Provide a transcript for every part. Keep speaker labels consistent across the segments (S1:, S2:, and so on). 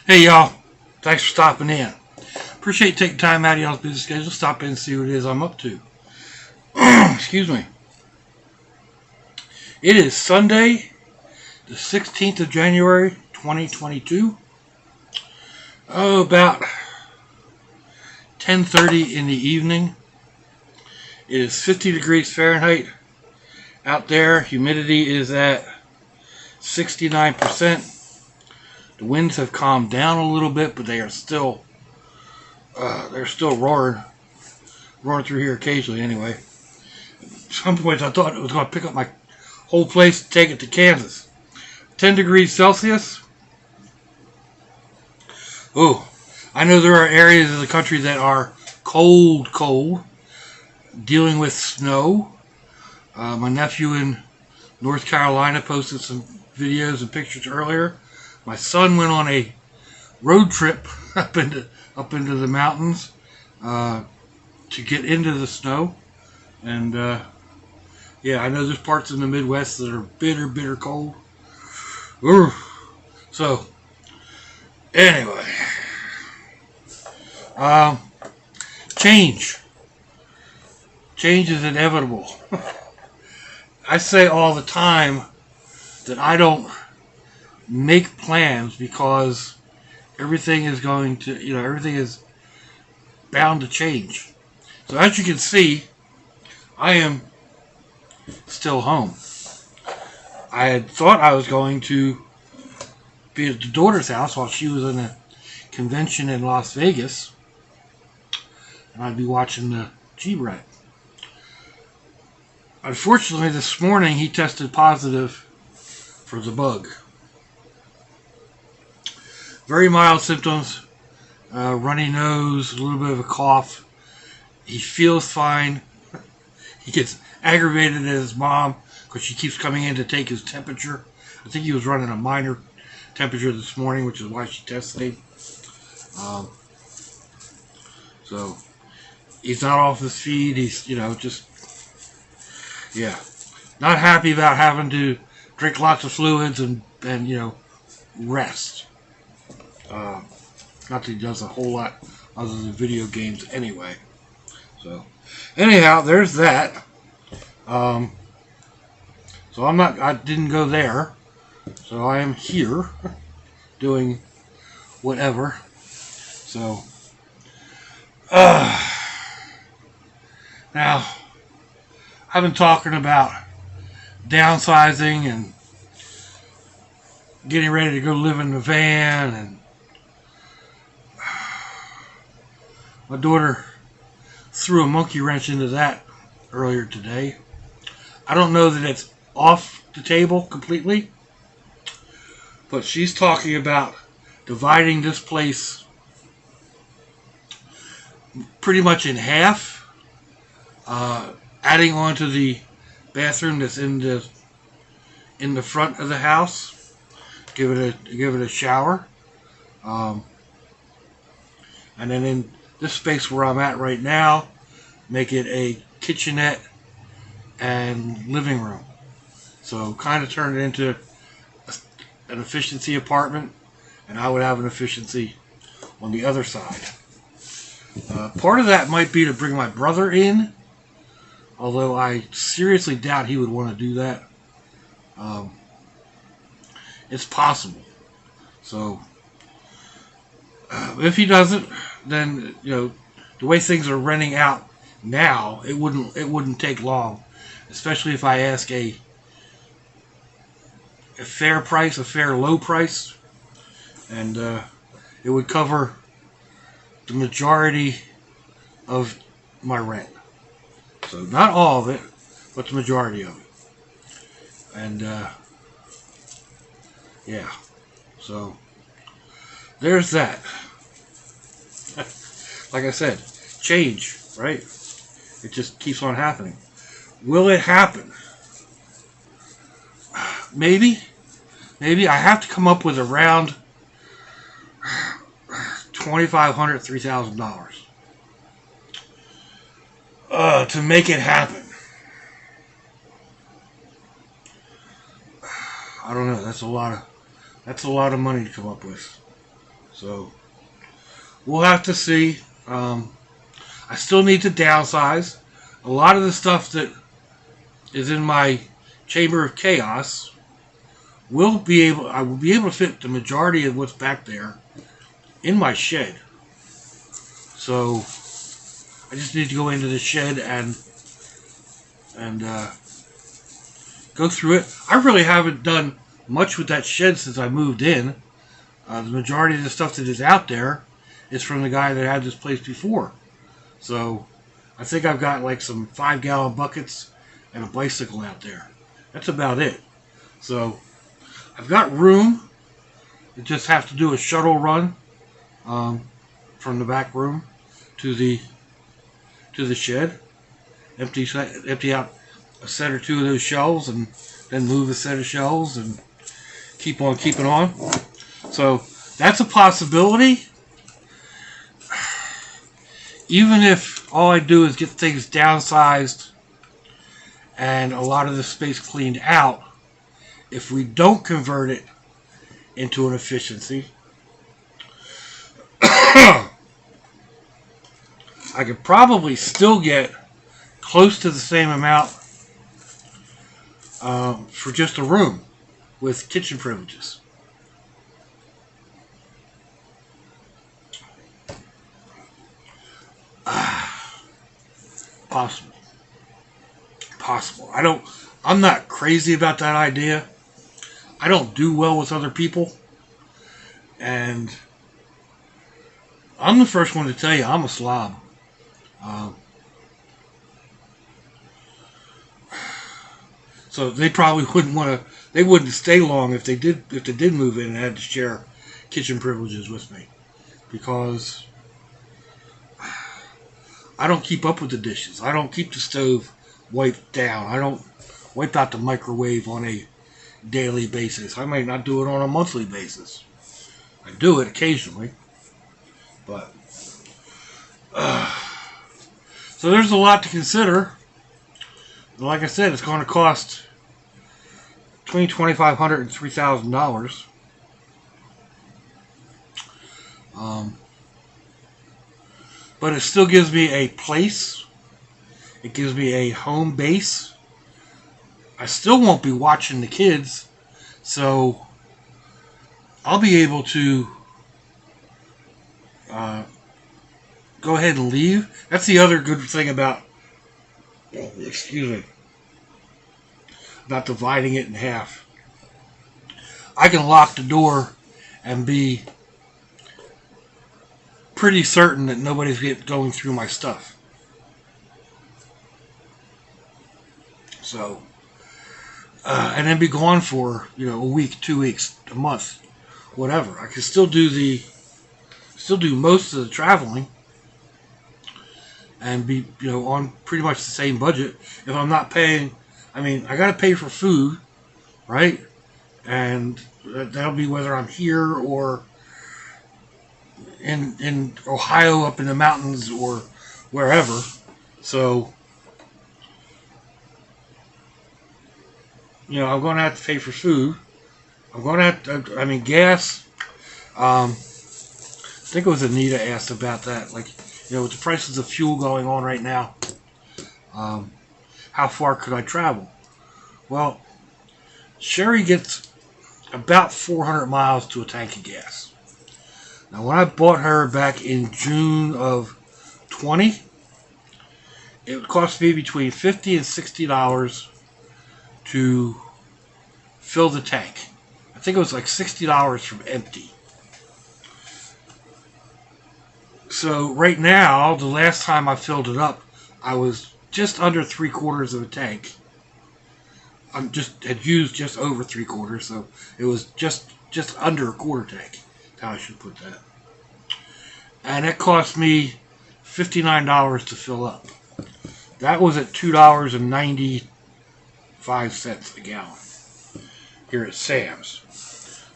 S1: Hey y'all, thanks for stopping in. Appreciate you taking time out of y'all's busy schedule. Stop in and see what it is I'm up to. Excuse me. It is Sunday, the 16th of January, 2022. Oh, about 10:30 in the evening. It is 50 degrees Fahrenheit out there. Humidity is at 69%. The winds have calmed down a little bit, but they are still roaring through here occasionally. Anyway, at some points I thought it was going to pick up my whole place and take it to Kansas. 10 degrees Celsius. Oh, I know there are areas of the country that are cold, dealing with snow. My nephew in North Carolina posted some videos and pictures earlier. My son went on a road trip up into the mountains to get into the snow, and yeah, I know there's parts in the Midwest that are bitter cold. Urgh. So anyway, change is inevitable. I say all the time that I don't make plans because everything is everything is bound to change. So as you can see, I am still home. I had thought I was going to be at the daughter's house while she was in a convention in Las Vegas, and I'd be watching the G-Rat. Unfortunately, this morning he tested positive for the bug. Very mild symptoms, runny nose, a little bit of a cough. He feels fine. He gets aggravated at his mom because she keeps coming in to take his temperature. I think he was running a minor temperature this morning, which is why she tested him. So he's not off his feed. He's, not happy about having to drink lots of fluids and rest. Not that he does a whole lot other than video games anyway. So anyhow, there's that. So I didn't go there. So I am here doing whatever. So now I've been talking about downsizing and getting ready to go live in the van, and my daughter threw a monkey wrench into that earlier today. I don't know that it's off the table completely, but she's talking about dividing this place pretty much in half, adding on to the bathroom that's in the front of the house. Give it a shower, and then in this space where I'm at right now, make it a kitchenette and living room. So kind of turn it into an efficiency apartment, and I would have an efficiency on the other side. Part of that might be to bring my brother in, although I seriously doubt he would want to do that. It's possible. So if he doesn't, then the way things are renting out now, it wouldn't take long, especially if I ask a fair price, a fair low price, and it would cover the majority of my rent. So not all of it, but the majority of it. And yeah, so there's that. Like I said, change, right? It just keeps on happening. Will it happen? Maybe. I have to come up with around $2,500, $3,000 to make it happen. I don't know. That's a lot of money to come up with. So we'll have to see. I still need to downsize. A lot of the stuff that is in my chamber of chaos I will be able to fit the majority of what's back there in my shed. So I just need to go into the shed and go through it. I really haven't done much with that shed since I moved in. The majority of the stuff that is out there is from the guy that had this place before. So I think I've got like some 5-gallon buckets and a bicycle out there. That's about it. So I've got room. I just have to do a shuttle run from the back room to the shed. Empty out a set or two of those shelves, and then move a set of shelves and keep on keeping on. So that's a possibility. Even if all I do is get things downsized and a lot of the space cleaned out, if we don't convert it into an efficiency, I could probably still get close to the same amount for just a room with kitchen privileges. Possible. I'm not crazy about that idea. I don't do well with other people. And I'm the first one to tell you I'm a slob. So they probably they wouldn't stay long if they did move in and had to share kitchen privileges with me. Because I don't keep up with the dishes. I don't keep the stove wiped down. I don't wipe out the microwave on a daily basis. I might not do it on a monthly basis. I do it occasionally. But so there's a lot to consider. Like I said, it's going to cost between $2,500 and $3,000. But it still gives me a place. It gives me a home base. I still won't be watching the kids, so I'll be able to go ahead and leave. That's the other good thing about, about dividing it in half. I can lock the door and be pretty certain that nobody's going through my stuff. So, and then be gone for a week, 2 weeks, a month, whatever. I can still do most of the traveling, and be on pretty much the same budget. If I'm not paying, I got to pay for food, right? And that'll be whether I'm here or in Ohio, up in the mountains, or wherever. So I'm going to have to pay for food. I'm going to have to, gas. I think it was Anita asked about that. Like, with the prices of fuel going on right now, how far could I travel? Well, Sherry gets about 400 miles to a tank of gas. Now, when I bought her back in June of 20, it would cost me between $50 and $60 to fill the tank. I think it was like $60 from empty. So right now, the last time I filled it up, I was just under 3/4 of a tank. Had used just over 3/4, so it was just under a quarter tank. That's how I should put that. And it cost me $59 to fill up. That was at $2.95 a gallon here at Sam's.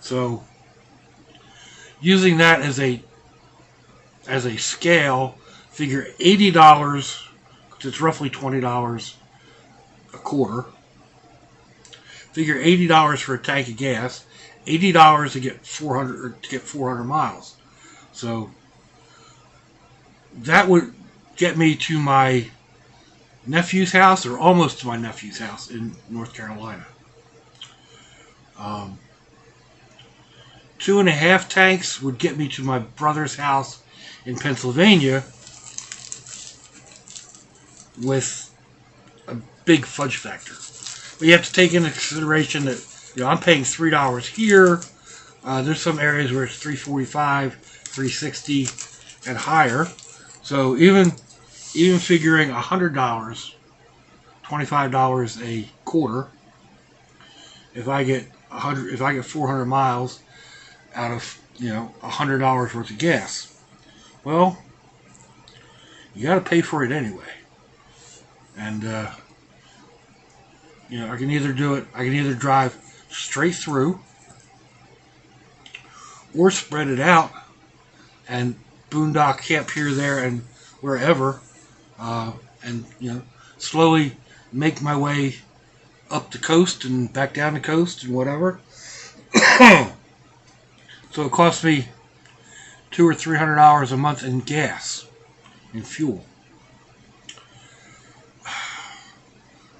S1: So using that as a scale, figure $80, because it's roughly $20 a quarter. Figure $80 for a tank of gas, $80 to get 400 miles. So that would get me to my nephew's house, or almost to my nephew's house in North Carolina. 2.5 tanks would get me to my brother's house in Pennsylvania with a big fudge factor. But you have to take into consideration that I'm paying $3 here. There's some areas where it's $3.45, $3.60, and higher. So even figuring $100, $25 a quarter, if I get 400 miles out of $100 worth of gas, well, you got to pay for it anyway. And I can either do it. I can either drive straight through, or spread it out and boondock camp here, there, and wherever, and slowly make my way up the coast and back down the coast and whatever. So it costs me $200 or $300 a month in gas, in fuel.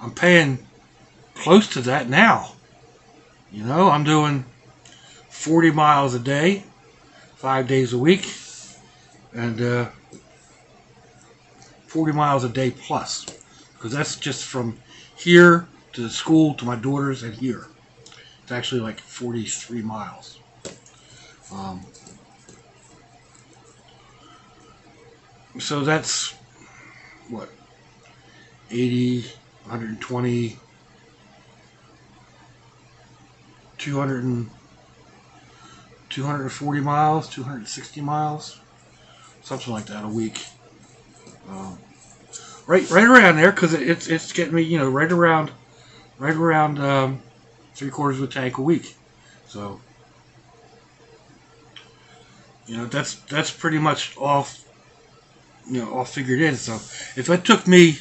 S1: I'm paying close to that now. I'm doing 40 miles a day, 5 days a week, and 40 miles a day plus, because that's just from here to the school to my daughters and here. It's actually like 43 miles. So that's what, 80, 120, 240 miles, 260 miles, something like that a week. Right around there, because it's getting me, right around 3/4 of a tank a week. So that's pretty much all figured in. So if it took me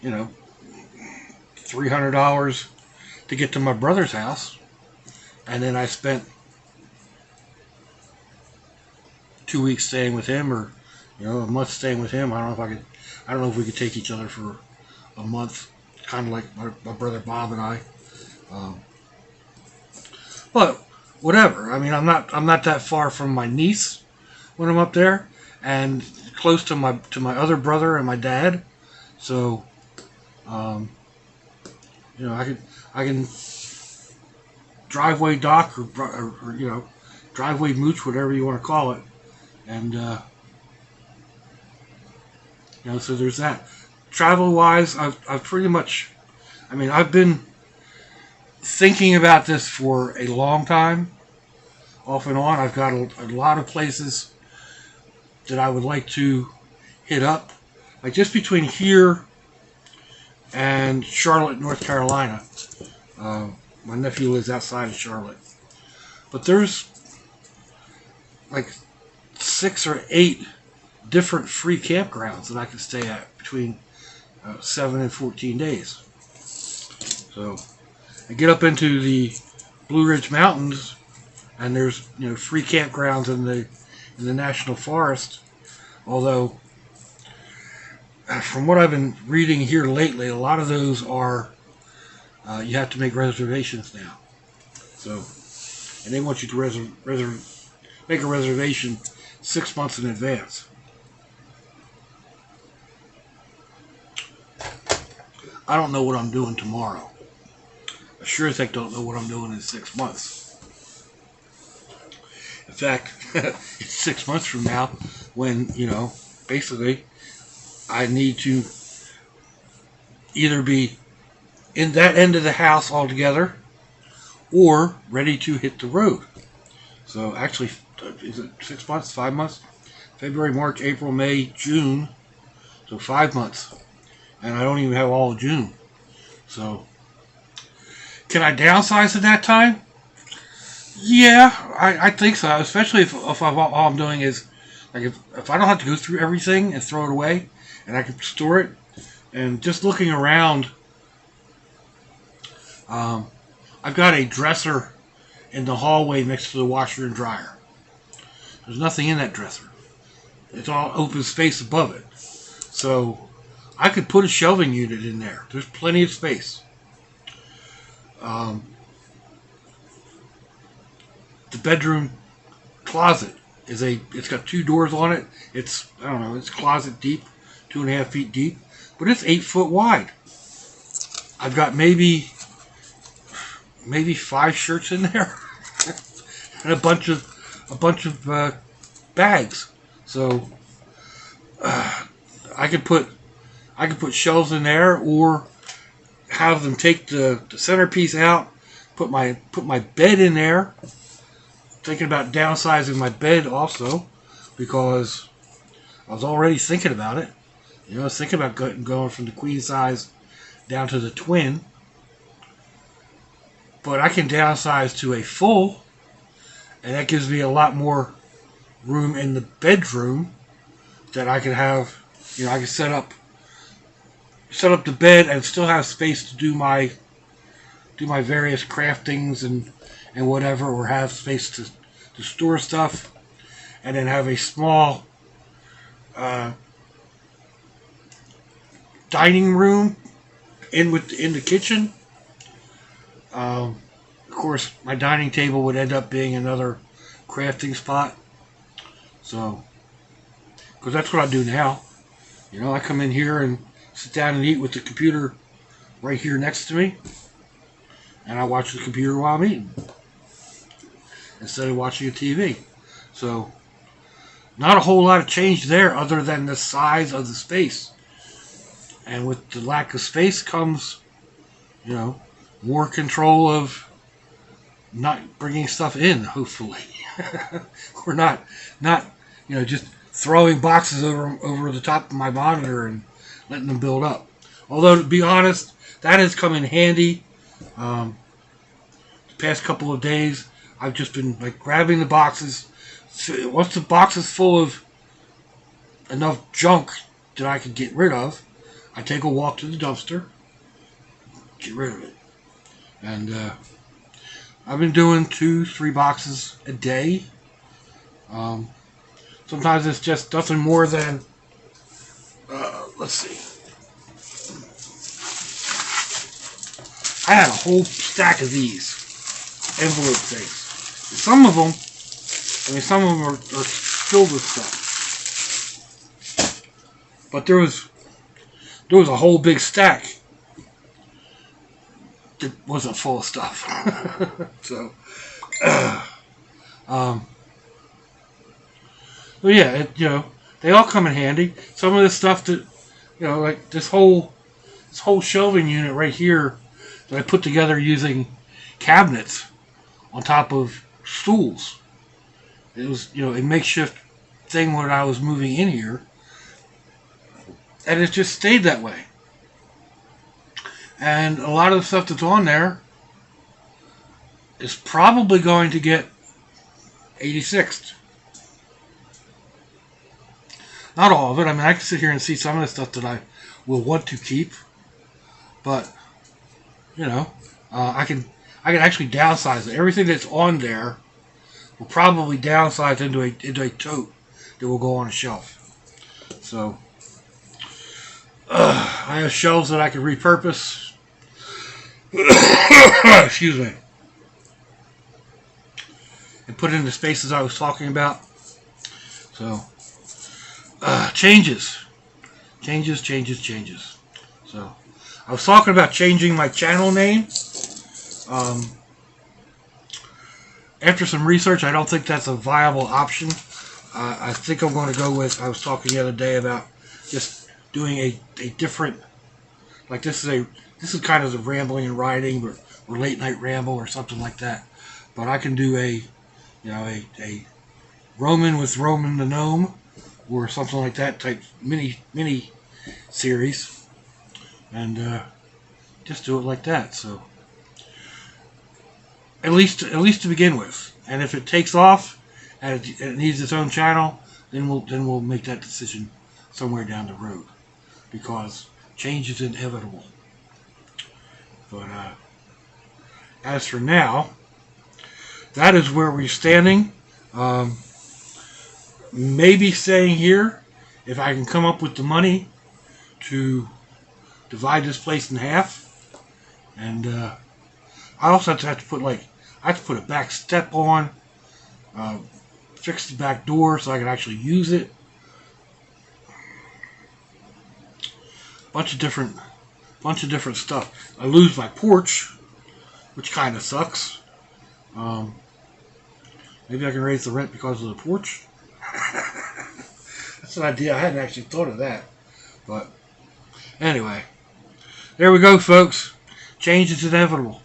S1: $300 to get to my brother's house, and then I spent 2 weeks staying with him, or a month staying with him. I don't know if we could take each other for a month, kind of like my brother Bob and I. But whatever. I mean, I'm not that far from my niece when I'm up there, and close to my other brother and my dad. So, I can driveway dock or driveway mooch, whatever you want to call it, and so there's that. Travel wise, I've pretty much, I've been thinking about this for a long time, off and on. I've got a lot of places that I would like to hit up, like just between here and Charlotte, North Carolina. My nephew lives outside of Charlotte, but there's like 6 or 8 different free campgrounds that I can stay at between 7 and 14 days. So I get up into the Blue Ridge Mountains, and there's free campgrounds in the national forest. Although, from what I've been reading here lately, a lot of those are you have to make reservations now. So, and they want you to make a reservation 6 months in advance. I don't know what I'm doing tomorrow. I sure as heck don't know what I'm doing in 6 months. In fact, it's 6 months from now when, basically I need to either be in that end of the house altogether or ready to hit the road. So actually, is it 6 months, 5 months? February, March, April, May, June. So 5 months. And I don't even have all of June. So, can I downsize at that time? Yeah, I think so. Especially if all I'm doing is, like, if I don't have to go through everything and throw it away, and I can store it. And just looking around, I've got a dresser in the hallway next to the washer and dryer. There's nothing in that dresser. It's all open space above it. So I could put a shelving unit in there. There's plenty of space. The bedroom closet it's got 2 doors on it. It's, I don't know, it's closet deep, 2.5 feet deep, but it's 8 foot wide. I've got maybe 5 shirts in there and a bunch of bags. So I could put shelves in there, or have them take the centerpiece out, put my bed in there. Thinking about downsizing my bed also, because I was already thinking about it. You know, I was thinking about going from the queen size down to the twin. But I can downsize to a full, and that gives me a lot more room in the bedroom that I can have. You know, I can set up the bed and still have space to do my various craftings and whatever, or have space to store stuff, and then have a small dining room in the kitchen. Of course, my dining table would end up being another crafting spot. So, because that's what I do now. You know, I come in here and sit down and eat with the computer right here next to me, and I watch the computer while I'm eating instead of watching a TV. So, not a whole lot of change there other than the size of the space. And with the lack of space comes, you know, more control of not bringing stuff in, hopefully. Or not, you know, just throwing boxes over the top of my monitor and letting them build up. Although, to be honest, that has come in handy. The past couple of days, I've just been like grabbing the boxes. Once the box is full of enough junk that I can get rid of, I take a walk to the dumpster, get rid of it. And I've been doing 2-3 boxes a day. Sometimes it's just nothing more than, let's see. I had a whole stack of these envelope things. Some of them are filled with stuff. But there was a whole big stack that wasn't full of stuff. So, well, yeah, you know, they all come in handy. Some of the stuff that, you know, like this whole shelving unit right here that I put together using cabinets on top of stools. It was, you know, a makeshift thing when I was moving in here, and it just stayed that way. And a lot of the stuff that's on there is probably going to get 86'd. Not all of it. I mean, I can sit here and see some of the stuff that I will want to keep, but you know, I can actually downsize it. Everything that's on there will probably downsize into a tote that will go on a shelf. So I have shelves that I can repurpose. Excuse me. And put in the spaces I was talking about. So changes. So I was talking about changing my channel name. After some research, I don't think that's a viable option. I think I'm going to go with, I was talking the other day about just doing a different, like this is kind of the rambling and writing, or late night ramble or something like that. But I can do a Roman with Roman the Gnome, or something like that type mini series, and just do it like that. So at least to begin with, and if it takes off and it needs its own channel, then we'll make that decision somewhere down the road, because change is inevitable. But as for now, that is where we're standing. maybe staying here if I can come up with the money to divide this place in half. And I also have to put I have to put a back step on, fix the back door so I can actually use it. Bunch of different stuff. I lose my porch, which kind of sucks. Maybe I can raise the rent because of the porch. That's an idea. I hadn't actually thought of that. But anyway, there we go, folks. Change is inevitable.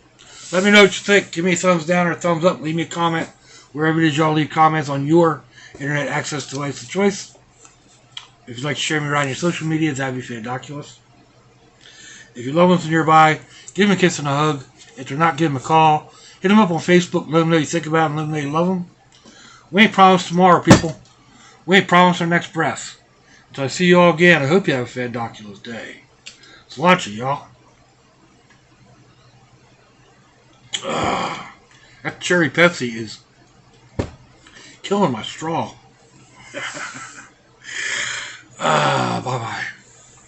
S1: Let me know what you think. Give me a thumbs down or a thumbs up. Leave me a comment wherever it is y'all leave comments on your internet access device of choice. If you'd like to share me around your social media, that'd be fandoculous. If your loved ones are nearby, give them a kiss and a hug. If they're not, give them a call. Hit them up on Facebook. Let them know you think about them. Let them know you love them. We ain't promised tomorrow, people. We ain't promised our next breath. Until I see you all again, I hope you have a fandoculous day. It's lunch, y'all. That cherry Pepsi is killing my straw. Bye-bye.